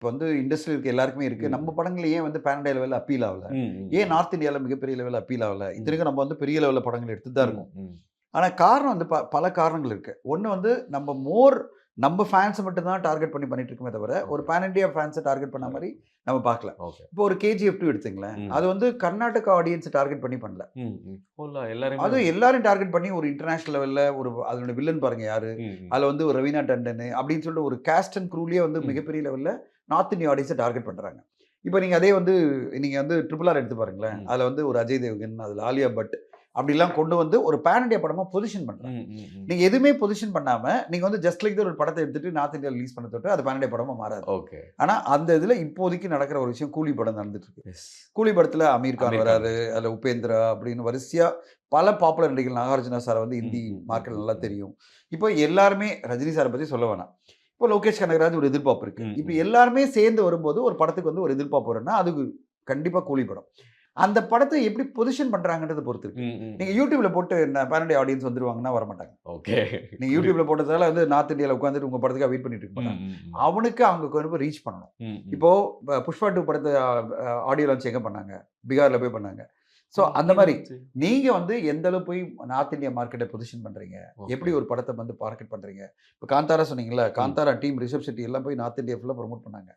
இப்போ வந்து இண்டஸ்ட்ரியில் இருக்க எல்லாருக்குமே இருக்கு. நம்ம படங்கள் ஏன் வந்து பேன் இண்டியா லெவல்ல அப்பீல் ஆகல? ஏன் நார்த் இந்தியால மிகப்பெரிய லெவல்ல அப்பீல் ஆகல? இத்தனைக்கும் நம்ம வந்து பெரிய லெவல்ல படங்கள் எடுத்துட்டு தான் இருக்கோம். ஆனா காரணம் வந்து பல காரணங்கள் இருக்கு. ஒண்ணு வந்து நம்ம ஃபேன்ஸ மட்டும் தான் டார்கெட் பண்ணிட்டு இருக்கோமே தவிர, ஒரு பேன் இண்டியா ஃபேன்ஸ டார்கெட் பண்ண மாரி நம்ம பார்க்கல. ஓகே. இப்போ ஒரு KGF 2 எடுத்துங்களேன். அது வந்து கர்நாடகா ஆடியன்ஸ டார்கெட் பண்ணி பண்ணல. எல்லாரையுமே அதுவும் எல்லாரையும் டார்கெட் பண்ணி ஒரு இன்டர்நேஷனல் லெவல்ல அதனுடைய வில்லன் பாருங்க யாரு? அதுல வந்து ஒரு ரவீனா டண்டனு அப்படின்னு சொல்லிட்டு ஒரு காஸ்ட் அண்ட் க்ரூலயே வந்து மிகப்பெரிய லெவல்ல நார்த் இந்தியன் ஆடியன்ஸ டார்கெட் பண்றாங்க. இப்ப நீங்க வந்து ட்ரிபிள் ஆர் எடுத்து பாருங்களேன். அதுல வந்து ஒரு அஜய் தேவ்கன், அதுல ஆலியா பட் அப்படிலாம் கொண்டு வந்து ஒரு பேன் இண்டியா படமா பொசிஷன் பண்றாங்க. நீங்க எதுவுமே பொசிஷன் பண்ணாம, நீங்க வந்து ஜஸ்ட் லைக் ஒரு படத்த எடுத்துட்டு நார்த் இந்தியால ரிலீஸ் பண்ண தொட்டு அது பேன் இண்டியா படமா மாறாது. ஓகே. ஆனா அந்த இதுல இப்போதைக்கு நடக்கிற ஒரு விஷயம் கூலி படம் நடந்துட்டு இருக்கு. எஸ். கூலி படத்துல அமீர் கான் அமீர் கான். வராரு. அதுல உபேந்திரா அப்படின்னு வரிசையா பல பாப்புலர் நடிகர்கள் நாகார்ஜுனா சார வந்து ம், ஹிந்தி ம், மார்க்கெட் ம், நல்லா ம். தெரியும். இப்போ எல்லாருமே ரஜினி சார பத்தி சொல்ல வேணாம். இப்போ லோகேஷ் கனகராஜ் ஒரு எதிர்பார்ப்பு இருக்கு. ம், இப்படி ம். எல்லாருமே சேர்ந்து வரும்போது ஒரு படத்துக்கு வந்து ஒரு எதிர்பார்ப்பு வரும்னா, அது கண்டிப்பா கூலி படம். அந்த படத்த எப்படி பொசிஷன் பண்றாங்கன்றத பொறுத்து இருக்கு. ம், ம். நீங்க YouTubeல போட்டு பேன் இண்டியா ஆடியன்ஸ் வந்துருவாங்கன்னா வரமாட்டாங்க. ஓகே. நீங்க YouTubeல போட்டதால வந்து நார்த் இந்தியால உட்கார்ந்துட்டு உங்க படத்துக்காக வெயிட் பண்ணிட்டு இருக்க ம், மாட்டாங்க. ம், ம். அவனுக்கு அவங்க கொண்டு போய் ரீச் பண்ணணும். ம், ம். இப்போ புஷ்பா 2 படத்த ஆடியோ லான்ச் எங்க பண்ணாங்க? பீகார்ல போய் பண்ணாங்க. ஸோ அந்த இங்க மாரி என்னாச்சு? நீங்க வந்து எந்த அளவு போய் நார்த் இந்தியா மார்க்கெட்ட பொசிஷன் பண்றீங்க? எப்படி ஓகே. ஒரு படத்த வந்து மார்க்கெட் பண்றீங்க? இப்ப காந்தாரா சொன்னீங்கல்ல, ம். காந்தாரா டீம் ரிஷப் ஷெட்டி எல்லாம் போய் நார்த் இந்தியா ஃபுல்லா ப்ரமோட் பண்ணாங்க.